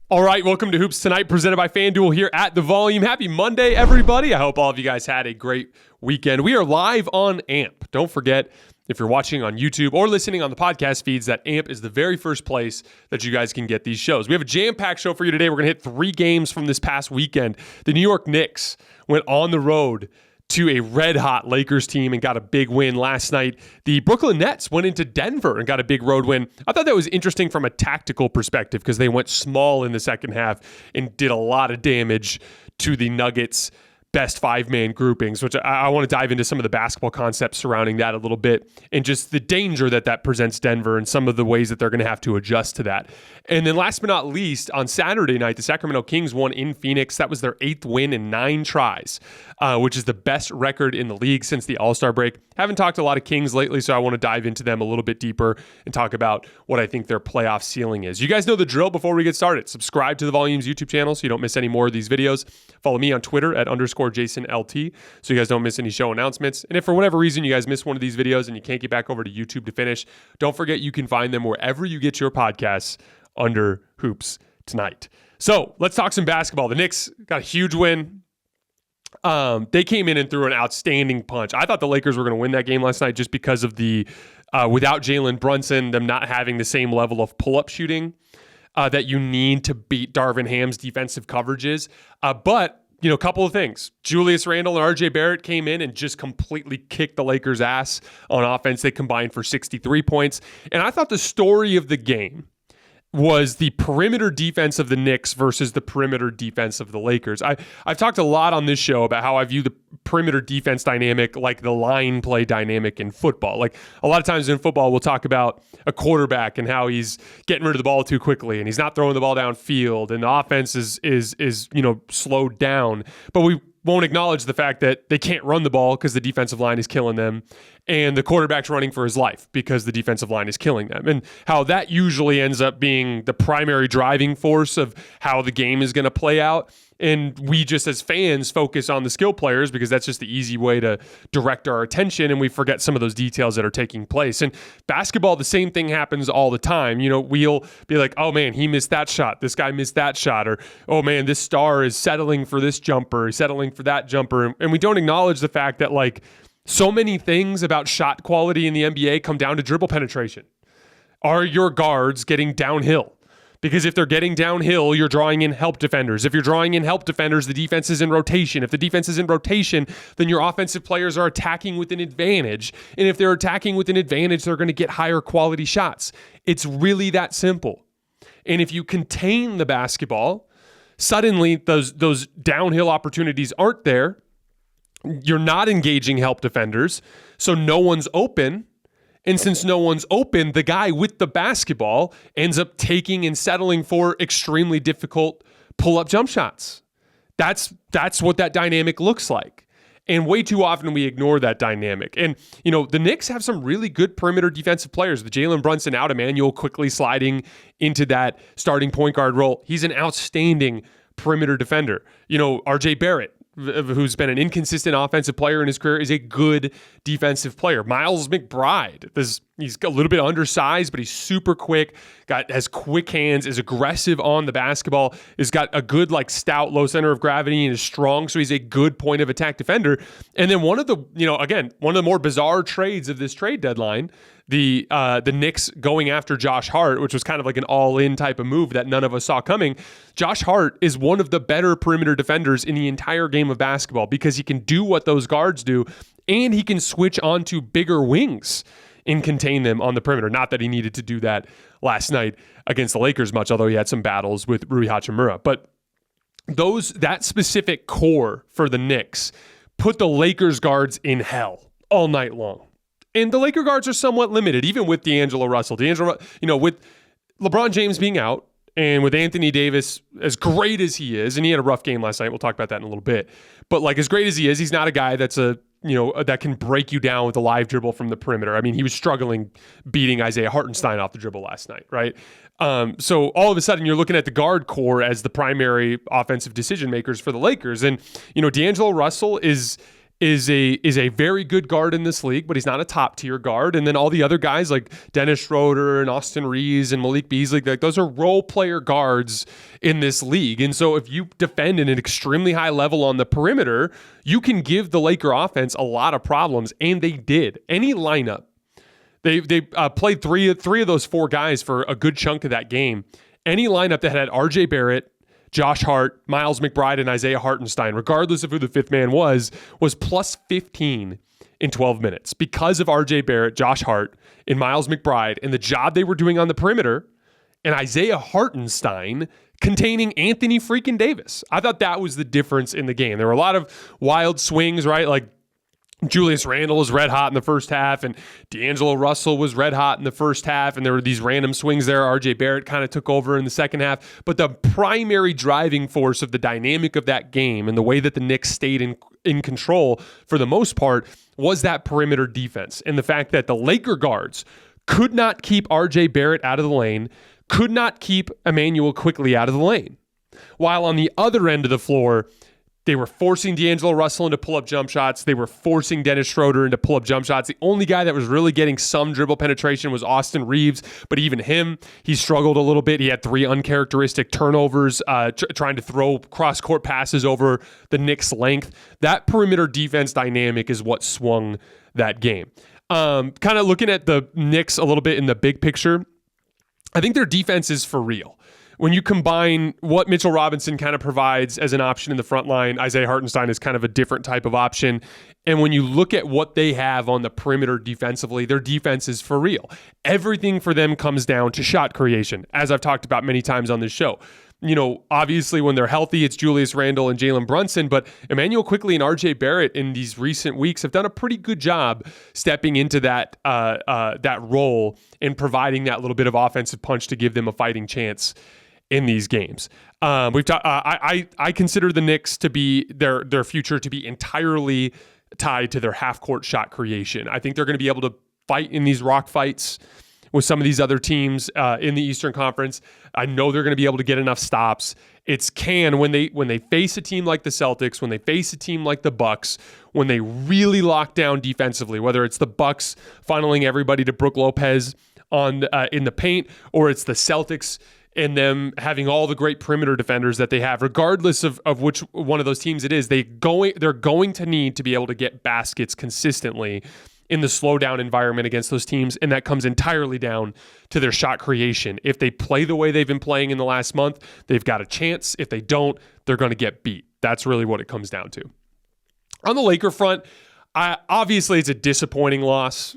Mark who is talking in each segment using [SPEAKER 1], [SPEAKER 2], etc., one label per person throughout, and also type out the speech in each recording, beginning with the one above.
[SPEAKER 1] All right, welcome to Hoops Tonight, presented by FanDuel here at The Volume. Happy Monday, everybody. I hope all of you guys had a great weekend. We are live on AMP. Don't forget, if you're watching on YouTube or listening on the podcast feeds, that AMP is the very first place that you guys can get these shows. We have a jam-packed show for you today. We're going to hit 3 games from this past weekend. The New York Knicks went on the road to a red-hot Lakers team and got a big win last night. The Brooklyn Nets went into Denver and got a big road win. I thought that was interesting from a tactical perspective because they went small in the second half and did a lot of damage to the Nuggets' best 5-man groupings, which I want to dive into some of the basketball concepts surrounding that a little bit and just the danger that presents Denver and some of the ways that they're going to have to adjust to that. And then last but not least, on Saturday night, the Sacramento Kings won in Phoenix. That was their 8th win in 9 tries, which is the best record in the league since the All-Star break. Haven't talked a lot of Kings lately, so I want to dive into them a little bit deeper and talk about what I think their playoff ceiling is. You guys know the drill. Before we get started, subscribe to the Volume's YouTube channel so you don't miss any more of these videos. Follow me on Twitter at _JasonLT so you guys don't miss any show announcements. And if for whatever reason you guys miss one of these videos and you can't get back over to YouTube to finish, don't forget you can find them wherever you get your podcasts under Hoops Tonight. So let's talk some basketball. The Knicks got a huge win. They came in and threw an outstanding punch. I thought the Lakers were going to win that game last night just because of the, without Jalen Brunson, them not having the same level of pull-up shooting that you need to beat Darvin Ham's defensive coverages. But, you know, a couple of things. Julius Randle and RJ Barrett came in and just completely kicked the Lakers' ass on offense. They combined for 63 points. And I thought the story of the game was the perimeter defense of the Knicks versus the perimeter defense of the Lakers. I've talked a lot on this show about how I view the perimeter defense dynamic like the line play dynamic in football. Like a lot of times in football, we'll talk about a quarterback and how he's getting rid of the ball too quickly and he's not throwing the ball downfield and the offense is slowed down. But we won't acknowledge the fact that they can't run the ball because the defensive line is killing them and the quarterback's running for his life because the defensive line is killing them, and how that usually ends up being the primary driving force of how the game is going to play out. And we just as fans focus on the skill players because that's just the easy way to direct our attention, and we forget some of those details that are taking place. And basketball, the same thing happens all the time. You know, we'll be like, oh man, he missed that shot. This guy missed that shot. Or, oh man, this star is settling for this jumper, settling for that jumper. And we don't acknowledge the fact that like so many things about shot quality in the NBA come down to dribble penetration. Are your guards getting downhill? Because if they're getting downhill, you're drawing in help defenders. If you're drawing in help defenders, the defense is in rotation. If the defense is in rotation, then your offensive players are attacking with an advantage. And if they're attacking with an advantage, they're going to get higher quality shots. It's really that simple. And if you contain the basketball, suddenly those downhill opportunities aren't there. You're not engaging help defenders, so no one's open. And since no one's open, the guy with the basketball ends up taking and settling for extremely difficult pull-up jump shots. That's what that dynamic looks like. And way too often we ignore that dynamic. And, you know, the Knicks have some really good perimeter defensive players. The Jalen Brunson out, Emmanuel quickly sliding into that starting point guard role. He's an outstanding perimeter defender. You know, RJ Barrett, who's been an inconsistent offensive player in his career, is a good defensive player. Miles McBride, he's a little bit undersized, but he's super quick, has quick hands, is aggressive on the basketball, has got a good like stout low center of gravity and is strong, so he's a good point of attack defender. And then one of the more bizarre trades of this trade deadline, the Knicks going after Josh Hart, which was kind of like an all-in type of move that none of us saw coming. Josh Hart is one of the better perimeter defenders in the entire game of basketball because he can do what those guards do, and he can switch onto bigger wings and contain them on the perimeter. Not that he needed to do that last night against the Lakers much, although he had some battles with Rui Hachimura. But that specific core for the Knicks put the Lakers guards in hell all night long. And the Laker guards are somewhat limited, even with D'Angelo Russell. With LeBron James being out and with Anthony Davis, as great as he is, and he had a rough game last night. We'll talk about that in a little bit. But like as great as he is, he's not a guy that's that can break you down with a live dribble from the perimeter. I mean, he was struggling beating Isaiah Hartenstein off the dribble last night, right? So all of a sudden you're looking at the guard core as the primary offensive decision makers for the Lakers. And, D'Angelo Russell is is a very good guard in this league, but he's not a top tier guard. And then all the other guys like Dennis Schroeder and Austin Reeves and Malik Beasley, like those are role player guards in this league. And so if you defend at an extremely high level on the perimeter, you can give the Laker offense a lot of problems. And they did. Any lineup, they played three of those four guys for a good chunk of that game. Any lineup that had RJ Barrett, Josh Hart, Miles McBride, and Isaiah Hartenstein, regardless of who the fifth man was plus 15 in 12 minutes because of RJ Barrett, Josh Hart, and Miles McBride and the job they were doing on the perimeter, and Isaiah Hartenstein containing Anthony freaking Davis. I thought that was the difference in the game. There were a lot of wild swings, right? Like Julius Randle was red hot in the first half, and D'Angelo Russell was red hot in the first half, and there were these random swings there. RJ Barrett kind of took over in the second half. But the primary driving force of the dynamic of that game and the way that the Knicks stayed in control for the most part was that perimeter defense and the fact that the Laker guards could not keep RJ Barrett out of the lane, could not keep Emmanuel Quickley out of the lane. While on the other end of the floor, they were forcing D'Angelo Russell into pull-up jump shots. They were forcing Dennis Schroeder into pull-up jump shots. The only guy that was really getting some dribble penetration was Austin Reeves, but even him, he struggled a little bit. He had 3 uncharacteristic turnovers, trying to throw cross-court passes over the Knicks' length. That perimeter defense dynamic is what swung that game. Kind of looking at the Knicks a little bit in the big picture, I think their defense is for real. When you combine what Mitchell Robinson kind of provides as an option in the front line, Isaiah Hartenstein is kind of a different type of option. And when you look at what they have on the perimeter defensively, their defense is for real. Everything for them comes down to shot creation, as I've talked about many times on this show. You know, obviously when they're healthy, it's Julius Randle and Jalen Brunson, but Emmanuel Quickley and RJ Barrett in these recent weeks have done a pretty good job stepping into that role and providing that little bit of offensive punch to give them a fighting chance in these games. I consider the Knicks to be their future to be entirely tied to their half-court shot creation. I think they're going to be able to fight in these rock fights with some of these other teams in the Eastern Conference. I know they're going to be able to get enough stops. It's when they face a team like the Celtics, when they face a team like the Bucks, when they really lock down defensively, whether it's the Bucks funneling everybody to Brook Lopez in the paint, or it's the Celtics and them having all the great perimeter defenders that they have, regardless of which one of those teams it is, they're going to need to be able to get baskets consistently in the slowdown environment against those teams, and that comes entirely down to their shot creation. If they play the way they've been playing in the last month, they've got a chance. If they don't, they're going to get beat. That's really what it comes down to. On the Laker front, obviously it's a disappointing loss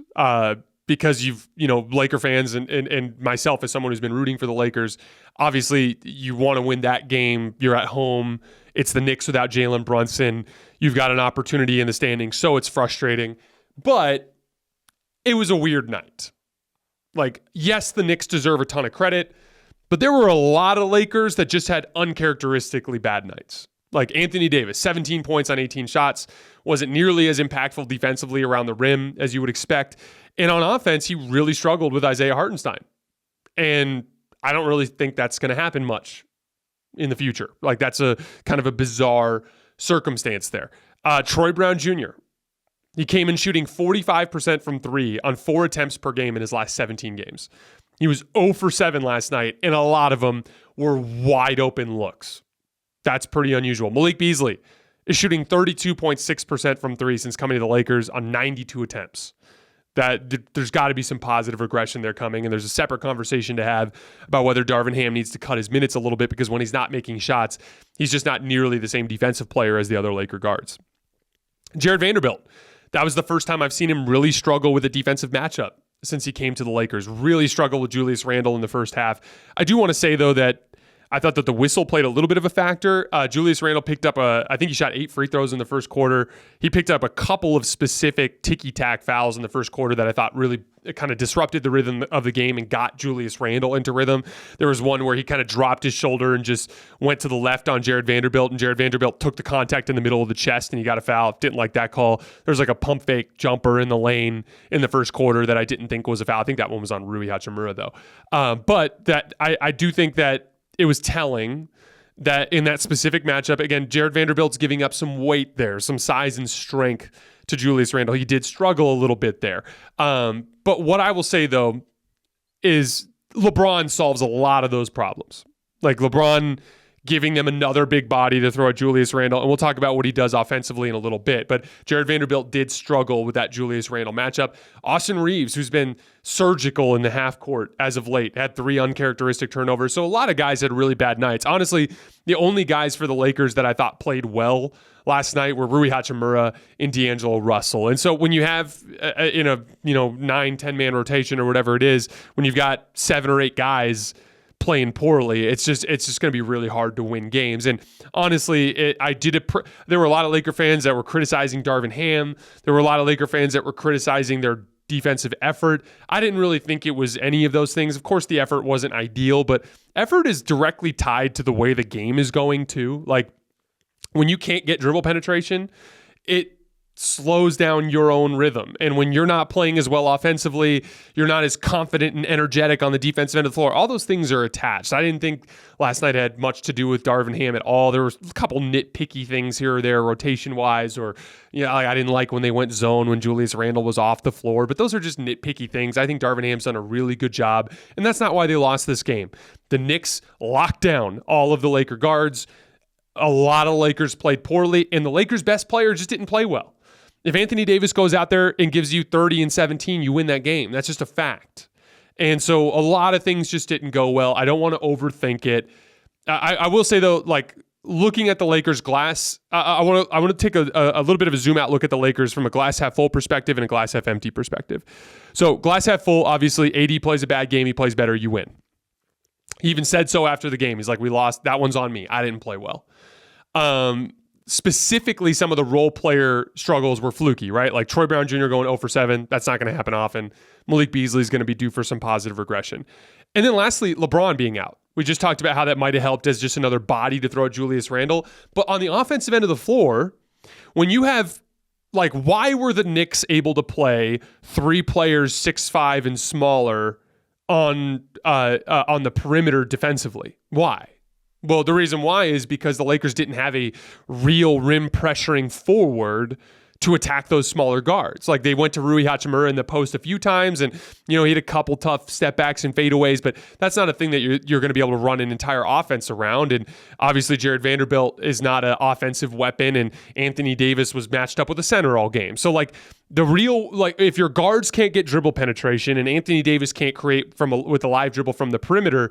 [SPEAKER 1] because Laker fans and myself as someone who's been rooting for the Lakers, obviously you want to win that game. You're at home. It's the Knicks without Jalen Brunson. You've got an opportunity in the standings, so it's frustrating. But it was a weird night. Like, yes, the Knicks deserve a ton of credit, but there were a lot of Lakers that just had uncharacteristically bad nights. Like Anthony Davis, 17 points on 18 shots, wasn't nearly as impactful defensively around the rim as you would expect. And on offense, he really struggled with Isaiah Hartenstein. And I don't really think that's going to happen much in the future. Like, that's a kind of a bizarre circumstance there. Troy Brown Jr., he came in shooting 45% from 3 on 4 attempts per game in his last 17 games. He was 0 for 7 last night, and a lot of them were wide open looks. That's pretty unusual. Malik Beasley is shooting 32.6% from 3 since coming to the Lakers on 92 attempts. There's got to be some positive regression there coming, and there's a separate conversation to have about whether Darvin Ham needs to cut his minutes a little bit, because when he's not making shots, he's just not nearly the same defensive player as the other Laker guards. Jared Vanderbilt. That was the first time I've seen him really struggle with a defensive matchup since he came to the Lakers. Really struggled with Julius Randle in the first half. I do want to say, though, that I thought that the whistle played a little bit of a factor. Julius Randle picked up I think he shot 8 free throws in the first quarter. He picked up a couple of specific ticky-tack fouls in the first quarter that I thought really kind of disrupted the rhythm of the game and got Julius Randle into rhythm. There was one where he kind of dropped his shoulder and just went to the left on Jared Vanderbilt, and Jared Vanderbilt took the contact in the middle of the chest and he got a foul. Didn't like that call. There was like a pump fake jumper in the lane in the first quarter that I didn't think was a foul. I think that one was on Rui Hachimura, though. But that I do think that it was telling that in that specific matchup, again, Jared Vanderbilt's giving up some weight there, some size and strength to Julius Randle. He did struggle a little bit there. But what I will say, though, is LeBron solves a lot of those problems. Like LeBron giving them another big body to throw at Julius Randle, and we'll talk about what he does offensively in a little bit, but Jared Vanderbilt did struggle with that Julius Randle matchup. Austin Reeves, who's been surgical in the half court as of late, had 3 uncharacteristic turnovers, so a lot of guys had really bad nights. Honestly, the only guys for the Lakers that I thought played well last night were Rui Hachimura and D'Angelo Russell. And so when you have in a 9-10 man rotation or whatever it is, when you've got 7 or 8 guys playing poorly, it's just going to be really hard to win games. And honestly, there were a lot of Laker fans that were criticizing Darvin Ham. There were a lot of Laker fans that were criticizing their defensive effort. I didn't really think it was any of those things. Of course, the effort wasn't ideal, but effort is directly tied to the way the game is going too. Like when you can't get dribble penetration, it slows down your own rhythm. And when you're not playing as well offensively, you're not as confident and energetic on the defensive end of the floor. All those things are attached. I didn't think last night had much to do with Darvin Ham at all. There were a couple nitpicky things here or there rotation-wise, or I didn't like when they went zone when Julius Randle was off the floor, but those are just nitpicky things. I think Darvin Ham's done a really good job, and that's not why they lost this game. The Knicks locked down all of the Laker guards. A lot of Lakers played poorly, and the Lakers' best player just didn't play well. If Anthony Davis goes out there and gives you 30 and 17, you win that game. That's just a fact. And so a lot of things just didn't go well. I don't want to overthink it. I will say, though, like looking at the Lakers glass, I want to take a little bit of a zoom out look at the Lakers from a glass half full perspective and a glass half empty perspective. So glass half full, obviously, AD plays a bad game. He plays better. You win. He even said so after the game. He's like, we lost. That one's on me. I didn't play well. Specifically, some of the role player struggles were fluky, right? Like Troy Brown Jr. going 0 for 7. That's not going to happen often. Malik Beasley is going to be due for some positive regression. And then lastly, LeBron being out. We just talked about how that might have helped as just another body to throw at Julius Randle. But on the offensive end of the floor, when you have, like, why were the Knicks able to play 3 players 6'5" and smaller on the perimeter defensively? Why? Well, the reason why is because the Lakers didn't have a real rim pressuring forward to attack those smaller guards. Like they went to Rui Hachimura in the post a few times, and he had a couple tough step backs and fadeaways, but that's not a thing that you're going to be able to run an entire offense around. And obviously Jared Vanderbilt is not an offensive weapon, and Anthony Davis was matched up with a center all game. So like if your guards can't get dribble penetration and Anthony Davis can't create with a live dribble from the perimeter,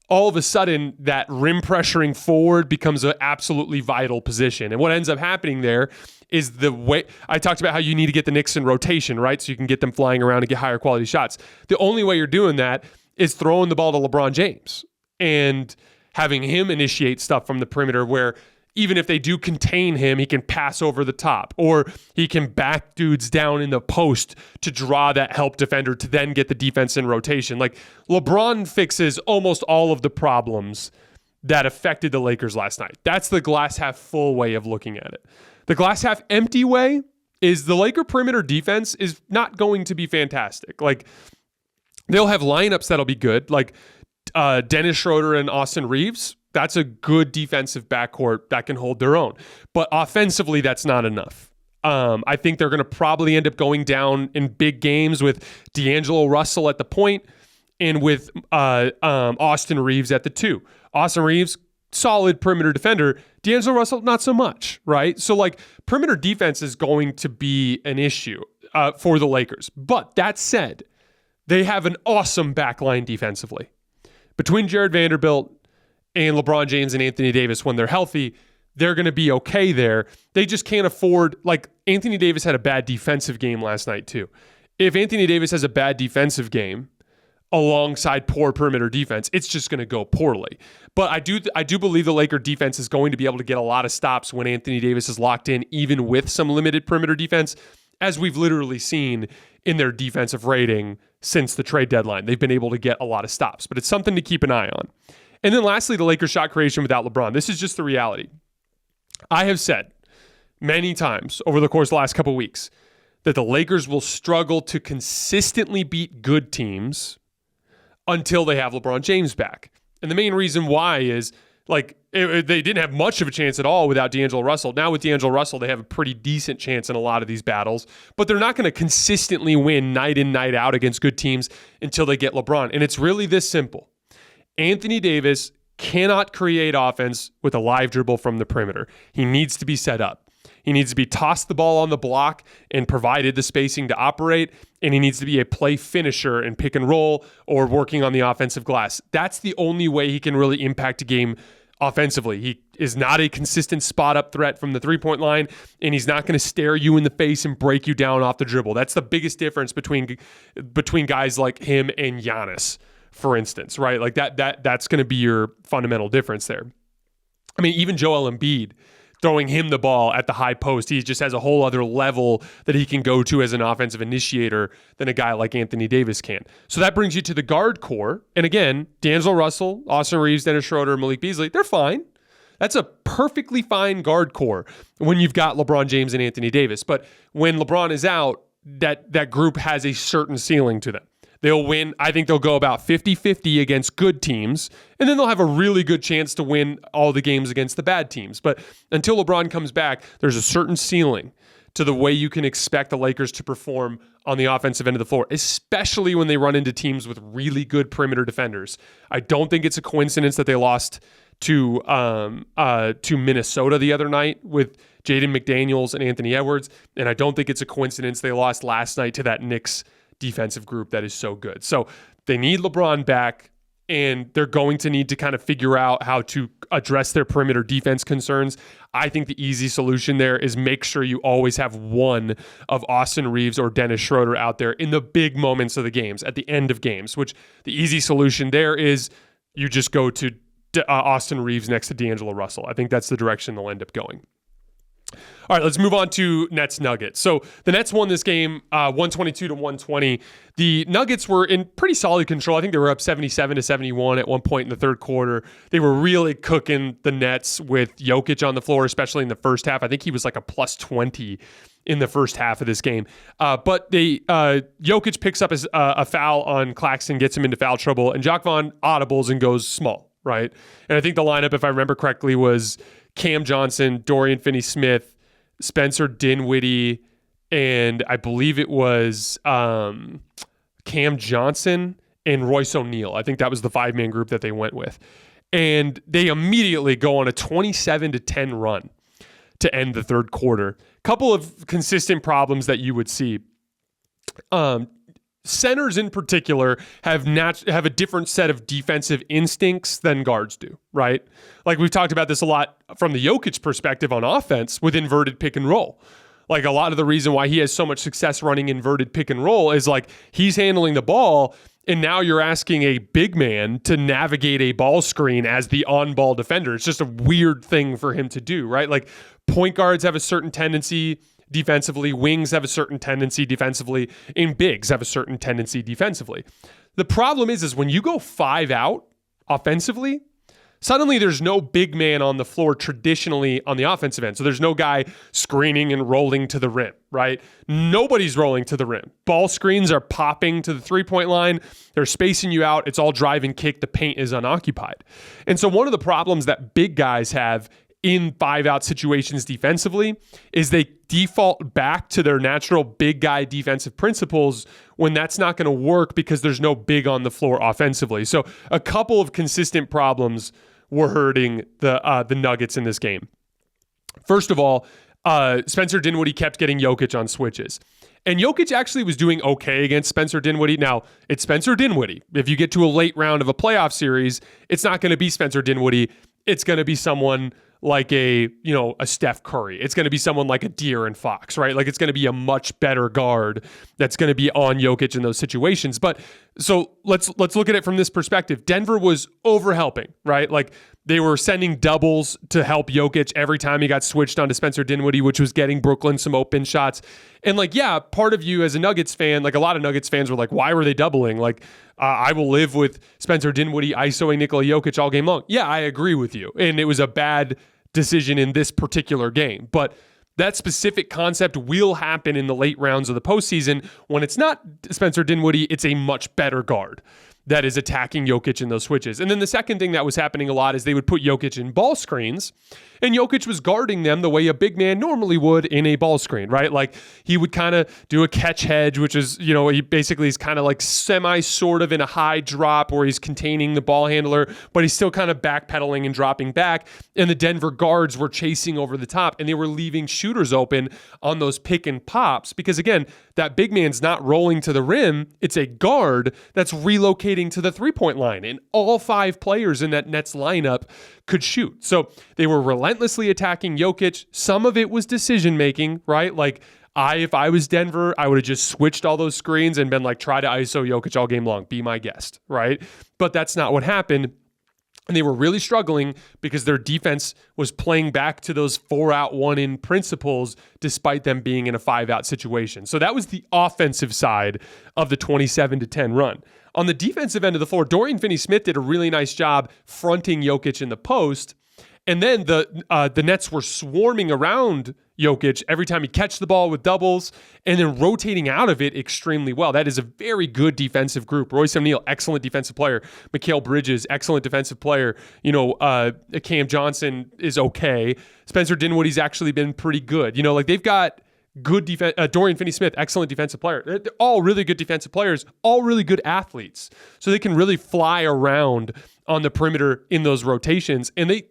[SPEAKER 1] all of a sudden that rim pressuring forward becomes an absolutely vital position. And what ends up happening there is the way I talked about how you need to get the Knicks in rotation, right? So you can get them flying around and get higher quality shots. The only way you're doing that is throwing the ball to LeBron James and having him initiate stuff from the perimeter where even if they do contain him, he can pass over the top, or he can back dudes down in the post to draw that help defender to then get the defense in rotation. Like LeBron fixes almost all of the problems that affected the Lakers last night. That's the glass half full way of looking at it. The glass half empty way is the Laker perimeter defense is not going to be fantastic. Like they'll have lineups that'll be good, like Dennis Schroeder and Austin Reeves. That's a good defensive backcourt that can hold their own. But offensively, that's not enough. I think they're going to probably end up going down in big games with D'Angelo Russell at the point and with Austin Reeves at the 2. Austin Reeves, solid perimeter defender. D'Angelo Russell, not so much, right? So, like, perimeter defense is going to be an issue for the Lakers. But that said, they have an awesome backline defensively. Between Jared Vanderbilt and LeBron James and Anthony Davis, when they're healthy, they're going to be okay there. They just can't afford, like Anthony Davis had a bad defensive game last night too. If Anthony Davis has a bad defensive game alongside poor perimeter defense, it's just going to go poorly. But I do believe the Laker defense is going to be able to get a lot of stops when Anthony Davis is locked in, even with some limited perimeter defense, as we've literally seen in their defensive rating since the trade deadline. They've been able to get a lot of stops, but it's something to keep an eye on. And then lastly, the Lakers shot creation without LeBron. This is just the reality. I have said many times over the course of the last couple of weeks that the Lakers will struggle to consistently beat good teams until they have LeBron James back. And the main reason why is, like, They didn't have much of a chance at all without D'Angelo Russell. Now with D'Angelo Russell, they have a pretty decent chance in a lot of these battles, but they're not going to consistently win night in, night out against good teams until they get LeBron. And it's really this simple. Anthony Davis cannot create offense with a live dribble from the perimeter. He needs to be set up. He needs to be tossed the ball on the block and provided the spacing to operate, and he needs to be a play finisher in pick and roll or working on the offensive glass. That's the only way he can really impact a game offensively. He is not a consistent spot-up threat from the three-point line, and he's not going to stare you in the face and break you down off the dribble. That's the biggest difference between guys like him and Giannis, for instance, right? Like that's going to be your fundamental difference there. I mean, even Joel Embiid, throwing him the ball at the high post, he just has a whole other level that he can go to as an offensive initiator than a guy like Anthony Davis can. So that brings you to the guard core. And again, D'Angelo Russell, Austin Reeves, Dennis Schroeder, Malik Beasley, they're fine. That's a perfectly fine guard core when you've got LeBron James and Anthony Davis. But when LeBron is out, that group has a certain ceiling to them. They'll win. I think they'll go about 50-50 against good teams, and then they'll have a really good chance to win all the games against the bad teams. But until LeBron comes back, there's a certain ceiling to the way you can expect the Lakers to perform on the offensive end of the floor, especially when they run into teams with really good perimeter defenders. I don't think it's a coincidence that they lost to Minnesota the other night with Jaden McDaniels and Anthony Edwards, and I don't think it's a coincidence they lost last night to that Knicks defensive group that is so good. So they need LeBron back, and they're going to need to kind of figure out how to address their perimeter defense concerns. I think the easy solution there is make sure you always have one of Austin Reeves or Dennis Schroeder out there in the big moments of the games, at the end of games, which the easy solution there is you just go to Austin Reeves next to D'Angelo Russell. I think that's the direction they'll end up going. All right, let's move on to Nets Nuggets. So the Nets won this game 122-120. The Nuggets were in pretty solid control. I think they were up 77-71 at one point in the third quarter. They were really cooking the Nets with Jokic on the floor, especially in the first half. I think he was like a plus 20 in the first half of this game. But Jokic picks up a foul on Claxton, gets him into foul trouble, and Jacques Vaughn audibles and goes small, right? And I think the lineup, if I remember correctly, was Cam Johnson, Dorian Finney-Smith, Spencer Dinwiddie, and I believe it was Cam Johnson and Royce O'Neal. I think that was the five-man group that they went with. And they immediately go on a 27-10 run to end the third quarter. Couple of consistent problems that you would see. Centers in particular have a different set of defensive instincts than guards do, right? Like we've talked about this a lot from the Jokic perspective on offense with inverted pick and roll. Like a lot of the reason why he has so much success running inverted pick and roll is like he's handling the ball, and now you're asking a big man to navigate a ball screen as the on-ball defender. It's just a weird thing for him to do, right? Like point guards have a certain tendency defensively, wings have a certain tendency defensively, and bigs have a certain tendency defensively. The problem is when you go 5 out offensively, suddenly there's no big man on the floor traditionally on the offensive end. So there's no guy screening and rolling to the rim, right? Nobody's rolling to the rim. Ball screens are popping to the three-point line. They're spacing you out. It's all drive and kick. The paint is unoccupied. And so one of the problems that big guys have in 5-out situations defensively is they default back to their natural big guy defensive principles when that's not going to work because there's no big on the floor offensively. So a couple of consistent problems were hurting the Nuggets in this game. First of all, Spencer Dinwiddie kept getting Jokic on switches. And Jokic actually was doing okay against Spencer Dinwiddie. Now, it's Spencer Dinwiddie. If you get to a late round of a playoff series, it's not going to be Spencer Dinwiddie. It's going to be someone like a Steph Curry. It's going to be someone like a De'Aaron Fox, right? Like it's going to be a much better guard that's going to be on Jokic in those situations. But so let's look at it from this perspective. Denver was overhelping, right? Like they were sending doubles to help Jokic every time he got switched onto Spencer Dinwiddie, which was getting Brooklyn some open shots. And like, yeah, part of you as a Nuggets fan, like a lot of Nuggets fans were like, why were they doubling? Like, I will live with Spencer Dinwiddie ISOing Nikola Jokic all game long. Yeah, I agree with you. And it was a bad decision in this particular game. But that specific concept will happen in the late rounds of the postseason when it's not Spencer Dinwiddie, it's a much better guard. that is attacking Jokic in those switches. And then the second thing that was happening a lot is they would put Jokic in ball screens, and Jokic was guarding them the way a big man normally would in a ball screen, right? Like he would kind of do a catch hedge, which is, he basically is kind of like sort of in a high drop where he's containing the ball handler, but he's still kind of backpedaling and dropping back. And the Denver guards were chasing over the top, and they were leaving shooters open on those pick and pops because, again, that big man's not rolling to the rim. It's a guard that's relocating to the three-point line, and all 5 players in that Nets lineup could shoot. So they were relentlessly attacking Jokic. Some of it was decision-making, right? Like, if I was Denver, I would have just switched all those screens and been like, try to ISO Jokic all game long. Be my guest, right? But that's not what happened. And they were really struggling because their defense was playing back to those 4-out, 1-in principles despite them being in a 5-out situation. So that was the offensive side of the 27-10 run. On the defensive end of the floor, Dorian Finney-Smith did a really nice job fronting Jokic in the post. And then the Nets were swarming around Jokic every time he catch the ball with doubles and then rotating out of it extremely well. That is a very good defensive group. Royce O'Neal, excellent defensive player. Mikal Bridges, excellent defensive player. Cam Johnson is okay. Spencer Dinwiddie's actually been pretty good. They've got good defense. Dorian Finney-Smith, excellent defensive player. They're all really good defensive players, all really good athletes. So they can really fly around on the perimeter in those rotations. And they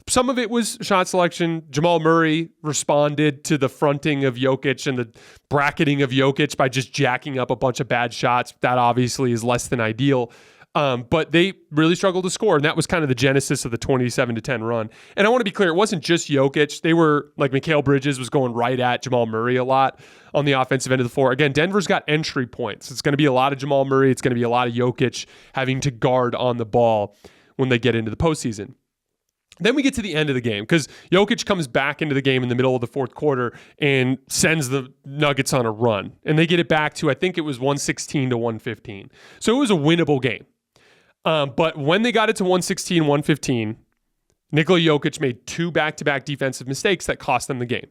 [SPEAKER 1] some of it was shot selection. Jamal Murray responded to the fronting of Jokic and the bracketing of Jokic by just jacking up a bunch of bad shots. That obviously is less than ideal. But they really struggled to score, and that was kind of the genesis of the 27-10 run. And I want to be clear, it wasn't just Jokic. They were, like, Mikal Bridges was going right at Jamal Murray a lot on the offensive end of the floor. Again, Denver's got entry points. It's going to be a lot of Jamal Murray. It's going to be a lot of Jokic having to guard on the ball when they get into the postseason. Then we get to the end of the game because Jokic comes back into the game in the middle of the fourth quarter and sends the Nuggets on a run. And they get it back to, I think it was 116-115. So it was a winnable game. But when they got it to 116-115, Nikola Jokic made 2 back-to-back defensive mistakes that cost them the game.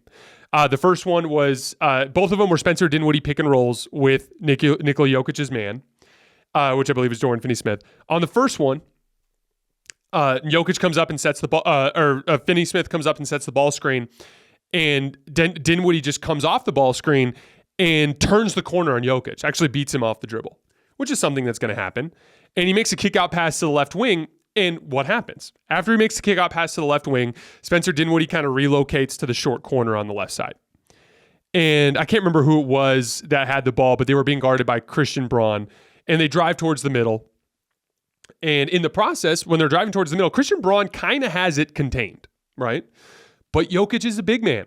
[SPEAKER 1] The first one was, both of them were Spencer Dinwiddie pick and rolls with Nikola Jokic's man, which I believe is Dorian Finney-Smith. On the first one, Jokic comes up and sets the ball, Finney-Smith comes up and sets the ball screen, and Dinwiddie just comes off the ball screen and turns the corner on Jokic, actually beats him off the dribble, which is something that's going to happen. And he makes a kick-out pass to the left wing, and what happens? After he makes the kick-out pass to the left wing, Spencer Dinwiddie kind of relocates to the short corner on the left side. And I can't remember who it was that had the ball, but they were being guarded by Christian Braun, and they drive towards the middle. And in the process, when they're driving towards the middle, Christian Braun kind of has it contained, right? But Jokic is a big man.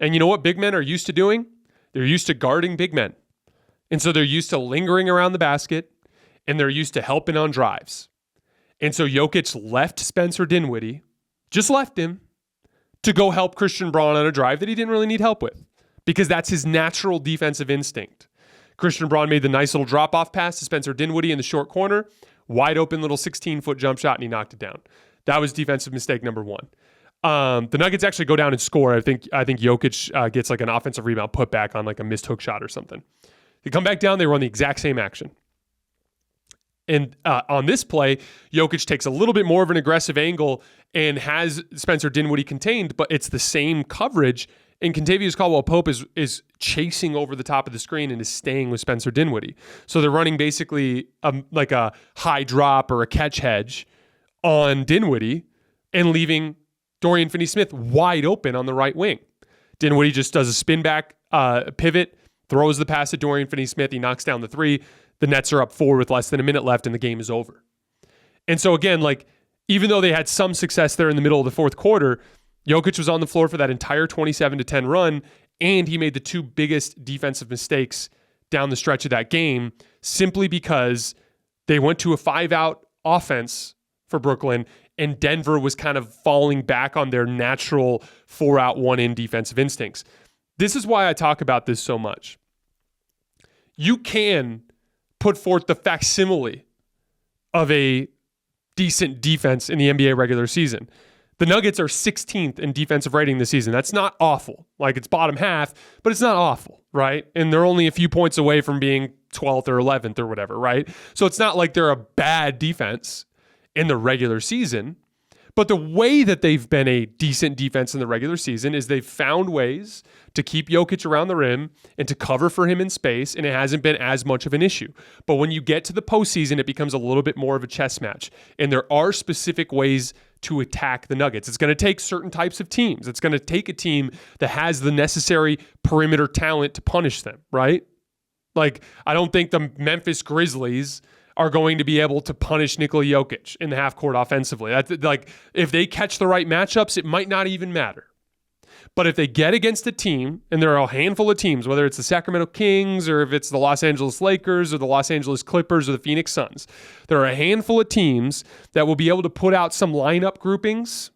[SPEAKER 1] And you know what big men are used to doing? They're used to guarding big men. And so they're used to lingering around the basket, and they're used to helping on drives. And so Jokic left Spencer Dinwiddie, just left him, to go help Christian Braun on a drive that he didn't really need help with because that's his natural defensive instinct. Christian Braun made the nice little drop-off pass to Spencer Dinwiddie in the short corner, wide open little 16-foot jump shot, and he knocked it down. That was defensive mistake number 1. The Nuggets actually go down and score. I think Jokic gets like an offensive rebound put back on like a missed hook shot or something. They come back down, they run the exact same action. And on this play, Jokic takes a little bit more of an aggressive angle and has Spencer Dinwiddie contained, but it's the same coverage. And Kentavious Caldwell-Pope is chasing over the top of the screen and is staying with Spencer Dinwiddie. So they're running basically like a high drop or a catch hedge on Dinwiddie and leaving Dorian Finney-Smith wide open on the right wing. Dinwiddie just does a spin back pivot, throws the pass at Dorian Finney-Smith. He knocks down the 3. The Nets are up 4 with less than a minute left, and the game is over. And so again, like even though they had some success there in the middle of the fourth quarter, Jokic was on the floor for that entire 27-10 run, and he made the 2 biggest defensive mistakes down the stretch of that game simply because they went to a 5-out offense for Brooklyn, and Denver was kind of falling back on their natural 4-out, 1-in defensive instincts. This is why I talk about this so much. You can put forth the facsimile of a decent defense in the NBA regular season. The Nuggets are 16th in defensive rating this season. That's not awful. Like, it's bottom half, but it's not awful, right? And they're only a few points away from being 12th or 11th or whatever, right? So it's not like they're a bad defense in the regular season. But the way that they've been a decent defense in the regular season is they've found ways to keep Jokic around the rim and to cover for him in space, and it hasn't been as much of an issue. But when you get to the postseason, it becomes a little bit more of a chess match, and there are specific ways to attack the Nuggets. It's going to take certain types of teams. It's going to take a team that has the necessary perimeter talent to punish them, right? Like, I don't think the Memphis Grizzlies are going to be able to punish Nikola Jokic in the half court offensively. That's like, if they catch the right matchups, it might not even matter. But if they get against a team, and there are a handful of teams, whether it's the Sacramento Kings or if it's the Los Angeles Lakers or the Los Angeles Clippers or the Phoenix Suns, there are a handful of teams that will be able to put out some lineup groupings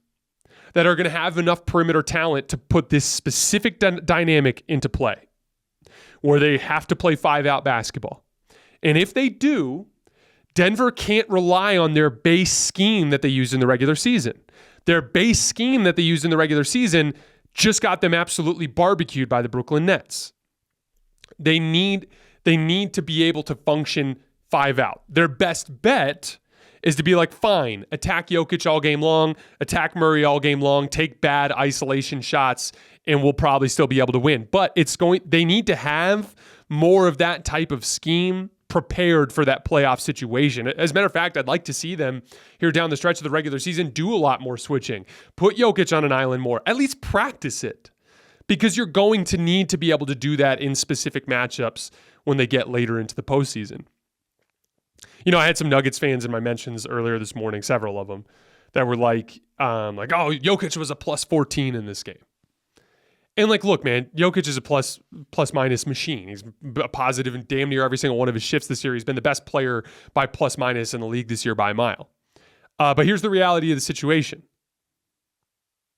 [SPEAKER 1] that are going to have enough perimeter talent to put this specific dynamic into play, where they have to play 5-out basketball. And if they do, Denver can't rely on their base scheme that they use in the regular season. Their base scheme that they used in the regular season just got them absolutely barbecued by the Brooklyn Nets. They need to be able to function 5-out. Their best bet is to be like, fine, attack Jokic all game long, attack Murray all game long, take bad isolation shots, and we'll probably still be able to win. But they need to have more of that type of scheme prepared for that playoff situation. As a matter of fact, I'd like to see them here down the stretch of the regular season do a lot more switching. Put Jokic on an island more. At least practice it, because you're going to need to be able to do that in specific matchups when they get later into the postseason. You know, I had some Nuggets fans in my mentions earlier this morning, several of them, that were like, oh, Jokic was a plus 14 in this game. And like, look, man, Jokic is a plus minus machine. He's a positive in damn near every single one of his shifts this year. He's been the best player by plus minus in the league this year by a mile. But here's the reality of the situation.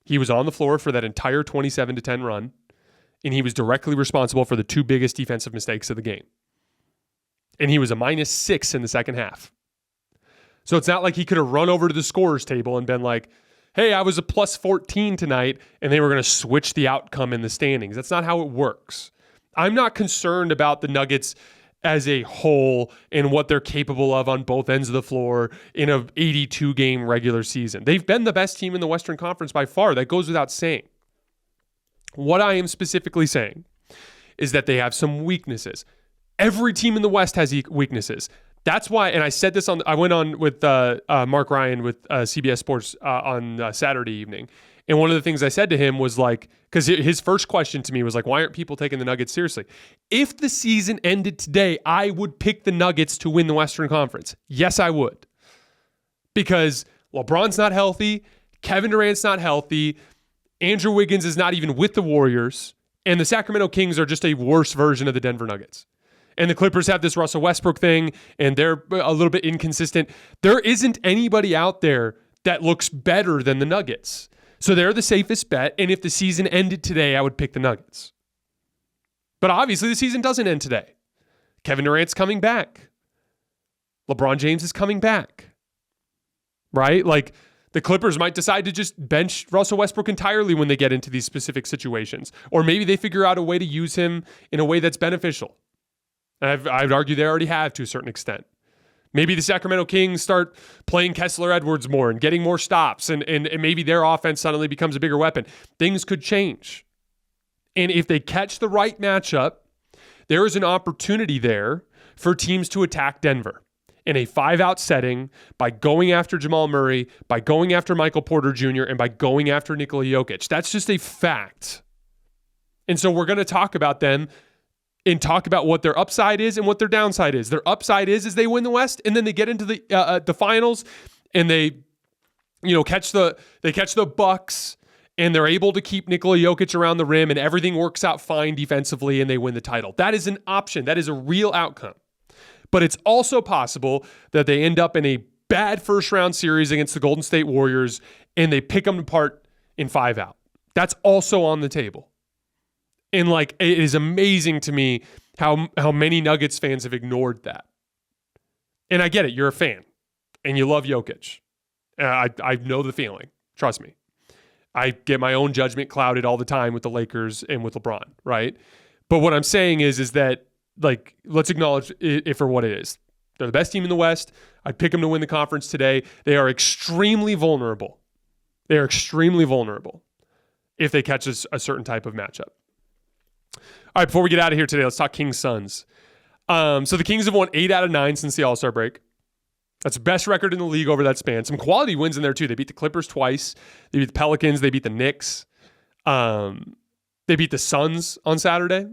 [SPEAKER 1] He was on the floor for that entire 27-10 run, and he was directly responsible for the two biggest defensive mistakes of the game. And he was a -6 in the second half. So it's not like he could have run over to the scorer's table and been like, hey, I was a plus 14 tonight, and they were going to switch the outcome in the standings. That's not how it works. I'm not concerned about the Nuggets as a whole and what they're capable of on both ends of the floor in a 82-game regular season. They've been the best team in the Western Conference by far. That goes without saying. What I am specifically saying is that they have some weaknesses. Every team in the West has weaknesses. That's why, and I said this I went on with Mark Ryan with CBS Sports on Saturday evening. And one of the things I said to him was like, because his first question to me was like, why aren't people taking the Nuggets seriously? If the season ended today, I would pick the Nuggets to win the Western Conference. Yes, I would. Because LeBron's not healthy. Kevin Durant's not healthy. Andrew Wiggins is not even with the Warriors. And the Sacramento Kings are just a worse version of the Denver Nuggets. And the Clippers have this Russell Westbrook thing, and they're a little bit inconsistent. There isn't anybody out there that looks better than the Nuggets. So they're the safest bet, and if the season ended today, I would pick the Nuggets. But obviously, the season doesn't end today. Kevin Durant's coming back. LeBron James is coming back. Right? Like, the Clippers might decide to just bench Russell Westbrook entirely when they get into these specific situations. Or maybe they figure out a way to use him in a way that's beneficial. I'd argue they already have to a certain extent. Maybe the Sacramento Kings start playing Kessler Edwards more and getting more stops, and maybe their offense suddenly becomes a bigger weapon. Things could change. And if they catch the right matchup, there is an opportunity there for teams to attack Denver in a 5-out setting by going after Jamal Murray, by going after Michael Porter Jr., and by going after Nikola Jokic. That's just a fact. And so we're going to talk about them and talk about what their upside is and what their downside is. Their upside is they win the West, and then they get into the finals, and they catch the Bucks, and they're able to keep Nikola Jokic around the rim, and everything works out fine defensively, and they win the title. That is an option. That is a real outcome. But it's also possible that they end up in a bad first-round series against the Golden State Warriors, and they pick them apart in 5-out. That's also on the table. And like, it is amazing to me how many Nuggets fans have ignored that. And I get it. You're a fan and you love Jokic. I know the feeling. Trust me. I get my own judgment clouded all the time with the Lakers and with LeBron, right? But what I'm saying is that let's acknowledge it for what it is. They're the best team in the West. I'd pick them to win the conference today. They are extremely vulnerable. They are extremely vulnerable if they catch a certain type of matchup. All right, before we get out of here today, let's talk Kings-Suns. So the Kings have won 8 out of 9 since the All-Star break. That's the best record in the league over that span. Some quality wins in there, too. They beat the Clippers twice. They beat the Pelicans. They beat the Knicks. They beat the Suns on Saturday.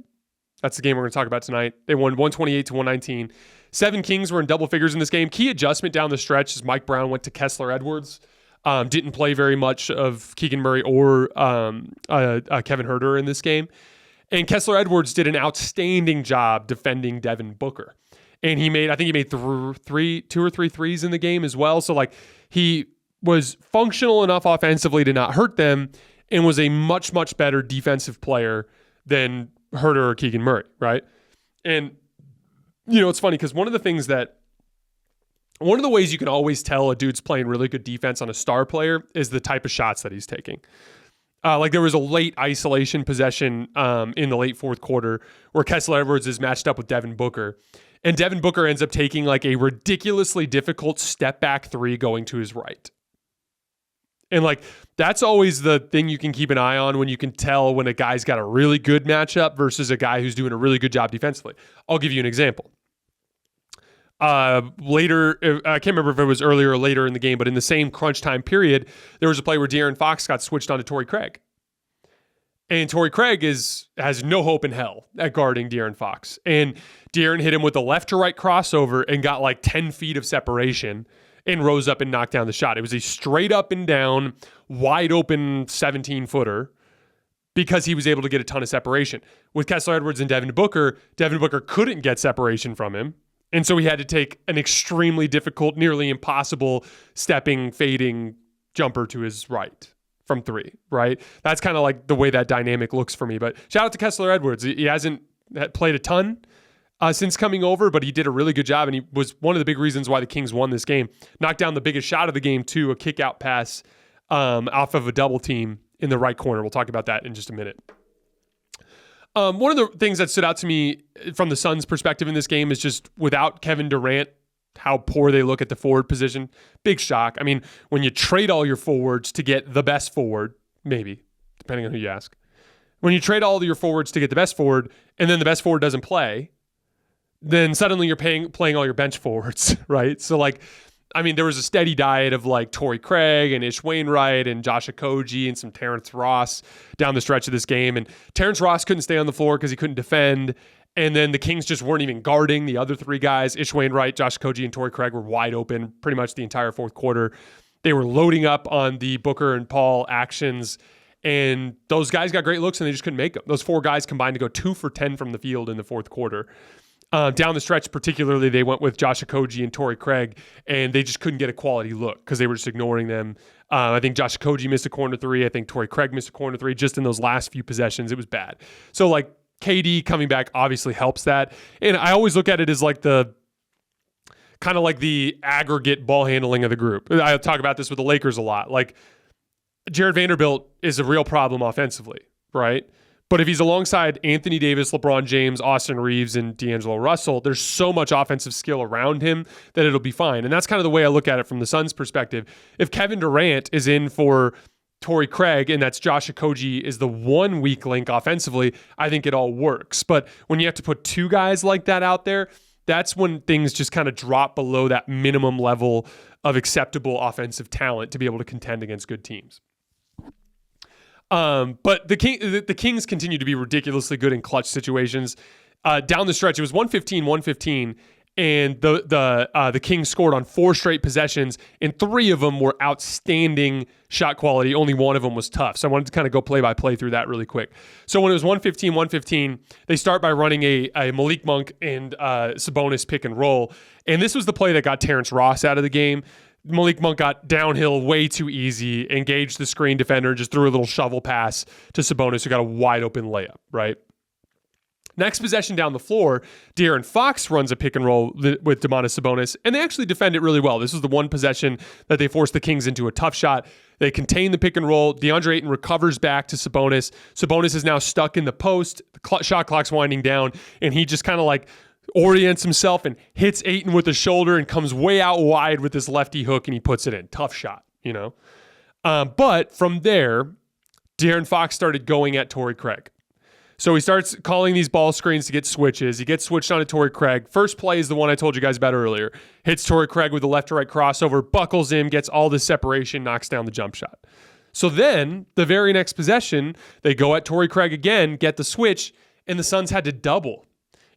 [SPEAKER 1] That's the game we're going to talk about tonight. They won 128-119. 7 Kings were in double figures in this game. Key adjustment down the stretch as Mike Brown went to Kessler Edwards. Didn't play very much of Keegan Murray or Kevin Huerter in this game. And Kessler Edwards did an outstanding job defending Devin Booker. And I think he made 2 or 3 threes in the game as well. So he was functional enough offensively to not hurt them and was a much, much better defensive player than Huerter or Keegan Murray, right? And, it's funny because one of the ways you can always tell a dude's playing really good defense on a star player is the type of shots that he's taking. There was a late isolation possession in the late fourth quarter where Kessler Edwards is matched up with Devin Booker. And Devin Booker ends up taking a ridiculously difficult step back 3 going to his right. And that's always the thing you can keep an eye on when you can tell when a guy's got a really good matchup versus a guy who's doing a really good job defensively. I'll give you an example. Later, I can't remember if it was earlier or later in the game, but in the same crunch time period, there was a play where De'Aaron Fox got switched onto Torrey Craig. And Torrey Craig has no hope in hell at guarding De'Aaron Fox. And De'Aaron hit him with a left to right crossover and got 10 feet of separation and rose up and knocked down the shot. It was a straight up and down, wide open 17-footer because he was able to get a ton of separation. With Kessler Edwards and Devin Booker couldn't get separation from him. And so he had to take an extremely difficult, nearly impossible stepping, fading jumper to his right from 3, right? That's kind of the way that dynamic looks for me. But shout out to Kessler Edwards. He hasn't played a ton since coming over, but he did a really good job, and he was one of the big reasons why the Kings won this game. Knocked down the biggest shot of the game, too, a kick-out pass off of a double team in the right corner. We'll talk about that in just a minute. One of the things that stood out to me from the Suns' perspective in this game is just without Kevin Durant, how poor they look at the forward position. Big shock. I mean, when you trade all your forwards to get the best forward, maybe, depending on who you ask. When you trade all of your forwards to get the best forward, and then the best forward doesn't play, then suddenly you're playing all your bench forwards, right? So there was a steady diet of Torrey Craig and Ish Wainwright and Josh Okogie and some Terrence Ross down the stretch of this game. And Terrence Ross couldn't stay on the floor because he couldn't defend. And then the Kings just weren't even guarding the other 3 guys. Ish Wainwright, Josh Okogie, and Torrey Craig were wide open pretty much the entire fourth quarter. They were loading up on the Booker and Paul actions. And those guys got great looks and they just couldn't make them. Those 4 guys combined to go 2 for 10 from the field in the fourth quarter. Down the stretch, particularly, they went with Josh Okogie and Torrey Craig, and they just couldn't get a quality look because they were just ignoring them. I think Josh Okogie missed a corner 3. I think Torrey Craig missed a corner 3 just in those last few possessions. It was bad. So, KD coming back obviously helps that. And I always look at it as the kind of the aggregate ball handling of the group. I talk about this with the Lakers a lot. Jared Vanderbilt is a real problem offensively, right? But if he's alongside Anthony Davis, LeBron James, Austin Reeves, and D'Angelo Russell, there's so much offensive skill around him that it'll be fine. And that's kind of the way I look at it from the Suns' perspective. If Kevin Durant is in for Torrey Craig, and that's Josh Okogie is the one weak link offensively, I think it all works. But when you have to put 2 guys like that out there, that's when things just kind of drop below that minimum level of acceptable offensive talent to be able to contend against good teams. But the Kings continue to be ridiculously good in clutch situations. Down the stretch, it was 115, and the Kings scored on 4 straight possessions, and 3 of them were outstanding shot quality. Only 1 of them was tough. So I wanted to kind of go play by play through that really quick. So when it was 115, they start by running a Malik Monk and Sabonis pick and roll, and this was the play that got Terrence Ross out of the game. Malik Monk got downhill way too easy, engaged the screen defender, and just threw a little shovel pass to Sabonis, who got a wide open layup, right? Next possession down the floor, De'Aaron Fox runs a pick and roll with Domantas Sabonis, and they actually defend it really well. This was the one possession that they forced the Kings into a tough shot. They contain the pick and roll. DeAndre Ayton recovers back to Sabonis. Sabonis is now stuck in the post. The shot clock's winding down, and he just kind of like orients himself and hits Ayton with the shoulder and comes way out wide with this lefty hook, and he puts it in. Tough shot, you know? But from there, De'Aaron Fox started going at Torrey Craig. So he starts calling these ball screens to get switches. He gets switched on to Torrey Craig. First play is the one I told you guys about earlier. Hits Torrey Craig with a left to right crossover, buckles him, gets all this separation, knocks down the jump shot. So then, the very next possession, they go at Torrey Craig again, get the switch, and the Suns had to double.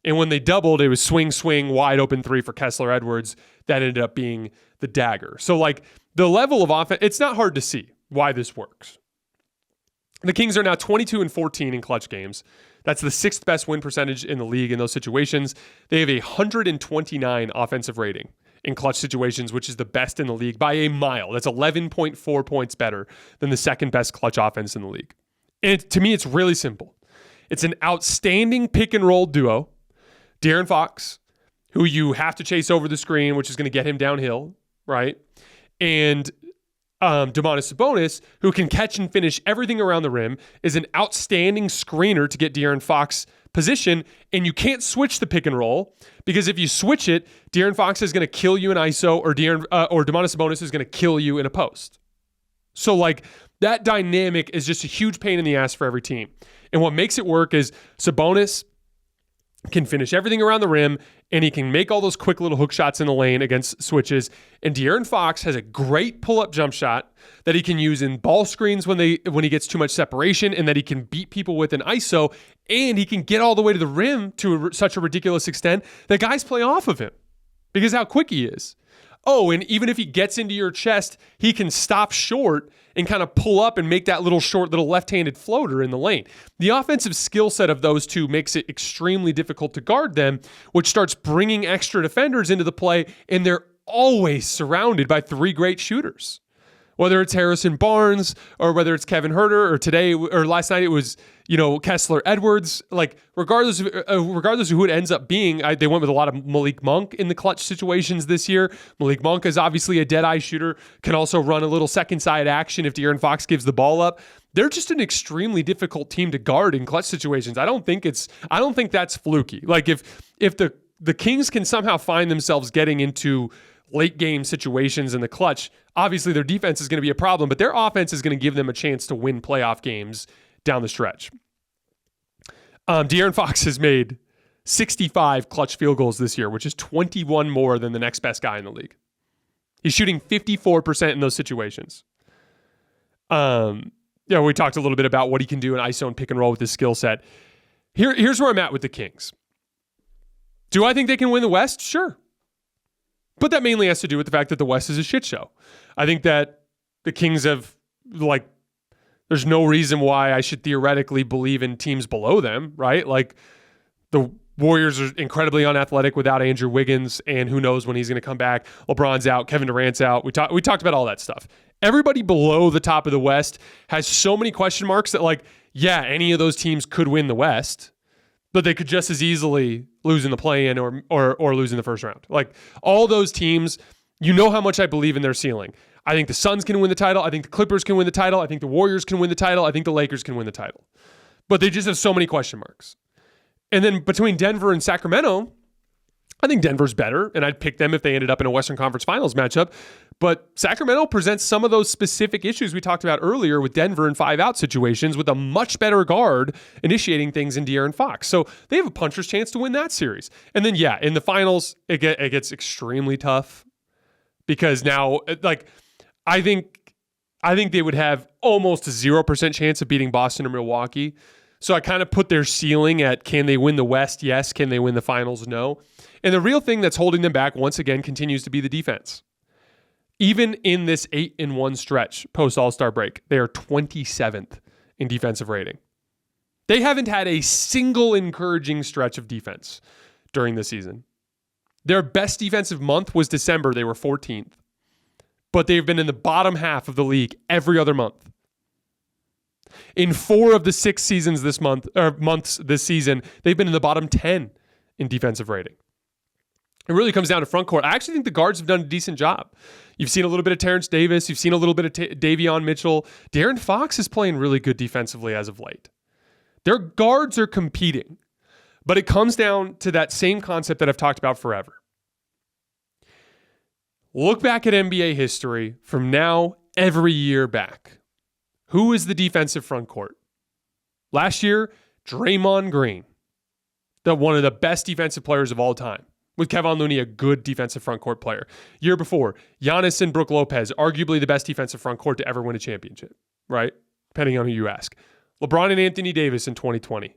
[SPEAKER 1] And when they doubled, it was swing, wide open three for Kessler Edwards. That ended up being the dagger. So like the level of offense, it's not hard to see why this works. The Kings are now 22-14 in clutch games. That's the 6th best win percentage in the league in those situations. They have a 129 offensive rating in clutch situations, which is the best in the league by a mile. That's 11.4 points better than the second best clutch offense in the league. And to me, it's really simple. It's an outstanding pick and roll duo. De'Aaron Fox, who you have to chase over the screen, which is going to get him downhill, right? And Domantas Sabonis, who can catch and finish everything around the rim, is an outstanding screener to get De'Aaron Fox position, and you can't switch the pick and roll because if you switch it, De'Aaron Fox is going to kill you in ISO, or Domantas Sabonis is going to kill you in a post. So like that dynamic is just a huge pain in the ass for every team. And what makes it work is Sabonis can finish everything around the rim, and he can make all those quick little hook shots in the lane against switches. And De'Aaron Fox has a great pull-up jump shot that he can use in ball screens when he gets too much separation, and that he can beat people with an ISO, and he can get all the way to the rim to such a ridiculous extent that guys play off of him because how quick he is. Oh, and even if he gets into your chest, he can stop short and kind of pull up and make that little short little left-handed floater in the lane. The offensive skill set of those two makes it extremely difficult to guard them, which starts bringing extra defenders into the play, and they're always surrounded by 3 great shooters. Whether it's Harrison Barnes or whether it's Kevin Huerter, or today or last night it was, Kessler Edwards. Like regardless of who it ends up being, they went with a lot of Malik Monk in the clutch situations this year. Malik Monk is obviously a dead-eye shooter, can also run a little second side action if De'Aaron Fox gives the ball up. They're just an extremely difficult team to guard in clutch situations. I don't think that's fluky. Like if the Kings can somehow find themselves getting into late game situations in the clutch, obviously their defense is going to be a problem, but their offense is going to give them a chance to win playoff games down the stretch. De'Aaron Fox has made 65 clutch field goals this year, which is 21 more than the next best guy in the league. He's shooting 54% in those situations. We talked a little bit about what he can do in ISO and pick and roll with his skill set. Here's where I'm at with the Kings. Do I think they can win the West? Sure. But that mainly has to do with the fact that the West is a shit show. I think that the Kings have, there's no reason why I should theoretically believe in teams below them, right? Like, the Warriors are incredibly unathletic without Andrew Wiggins, and who knows when he's going to come back. LeBron's out, Kevin Durant's out. We talked about all that stuff. Everybody below the top of the West has so many question marks that, any of those teams could win the West, but they could just as easily lose in the play-in or lose in the first round. Like, all those teams, how much I believe in their ceiling. I think the Suns can win the title. I think the Clippers can win the title. I think the Warriors can win the title. I think the Lakers can win the title. But they just have so many question marks. And then between Denver and Sacramento, I think Denver's better, and I'd pick them if they ended up in a Western Conference Finals matchup. But Sacramento presents some of those specific issues we talked about earlier with Denver in 5-out situations with a much better guard initiating things in De'Aaron Fox. So they have a puncher's chance to win that series. And then, in the finals, it gets extremely tough because now, I think they would have almost a 0% chance of beating Boston or Milwaukee. So I kind of put their ceiling at, can they win the West? Yes. Can they win the finals? No. And the real thing that's holding them back, once again, continues to be the defense. Even in this 8-1 stretch post All-Star break, they are 27th in defensive rating. They haven't had a single encouraging stretch of defense during the season. Their best defensive month was December. They were 14th. But they've been in the bottom half of the league every other month. In 4 of the 6 seasons this month, or months this season, they've been in the bottom 10 in defensive rating. It really comes down to front court. I actually think the guards have done a decent job. You've seen a little bit of Terrence Davis. You've seen a little bit of Davion Mitchell. De'Aaron Fox is playing really good defensively as of late. Their guards are competing, but it comes down to that same concept that I've talked about forever. Look back at NBA history from now every year back. Who is the defensive front court? Last year, Draymond Green, one of the best defensive players of all time, with Kevon Looney, a good defensive front court player. Year before, Giannis and Brook Lopez, arguably the best defensive front court to ever win a championship, right? Depending on who you ask. LeBron and Anthony Davis in 2020.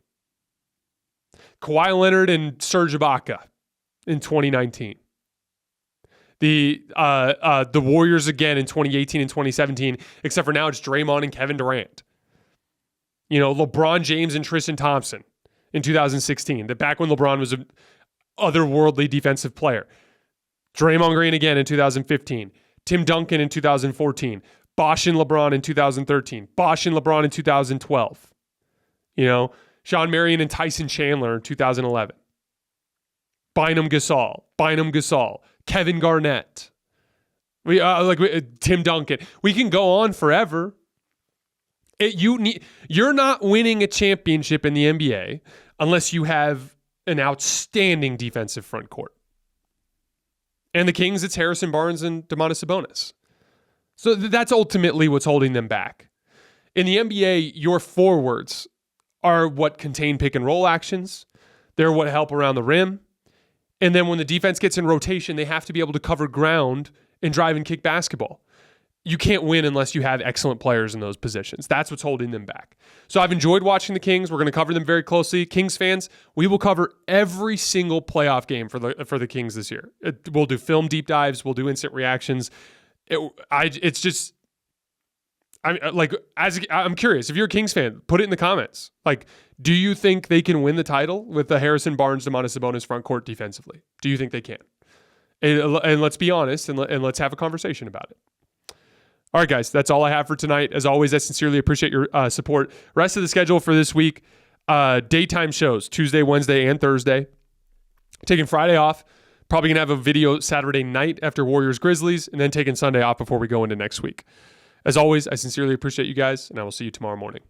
[SPEAKER 1] Kawhi Leonard and Serge Ibaka in 2019. The Warriors again in 2018 and 2017, except for now it's Draymond and Kevin Durant. LeBron James and Tristan Thompson in 2016. Back when LeBron was an otherworldly defensive player. Draymond Green again in 2015. Tim Duncan in 2014. Bosh and LeBron in 2013. Bosh and LeBron in 2012. Sean Marion and Tyson Chandler in 2011. Bynum Gasol. Kevin Garnett. Tim Duncan. We can go on forever. You're not winning a championship in the NBA unless you have an outstanding defensive front court. And the Kings, it's Harrison Barnes and Domantas Sabonis. So that's ultimately what's holding them back. In the NBA, your forwards are what contain pick and roll actions. They're what help around the rim. And then when the defense gets in rotation, they have to be able to cover ground and drive and kick basketball. You can't win unless you have excellent players in those positions. That's what's holding them back. So I've enjoyed watching the Kings. We're going to cover them very closely. Kings fans, we will cover every single playoff game for the Kings this year. We'll do film deep dives. We'll do instant reactions. I'm curious. If you're a Kings fan, put it in the comments. Do you think they can win the title with the Harrison Barnes, Domantas Sabonis front court defensively? Do you think they can? And let's be honest and let's have a conversation about it. All right, guys, that's all I have for tonight. As always, I sincerely appreciate your support. Rest of the schedule for this week, daytime shows, Tuesday, Wednesday, and Thursday. Taking Friday off. Probably going to have a video Saturday night after Warriors-Grizzlies, and then taking Sunday off before we go into next week. As always, I sincerely appreciate you guys, and I will see you tomorrow morning.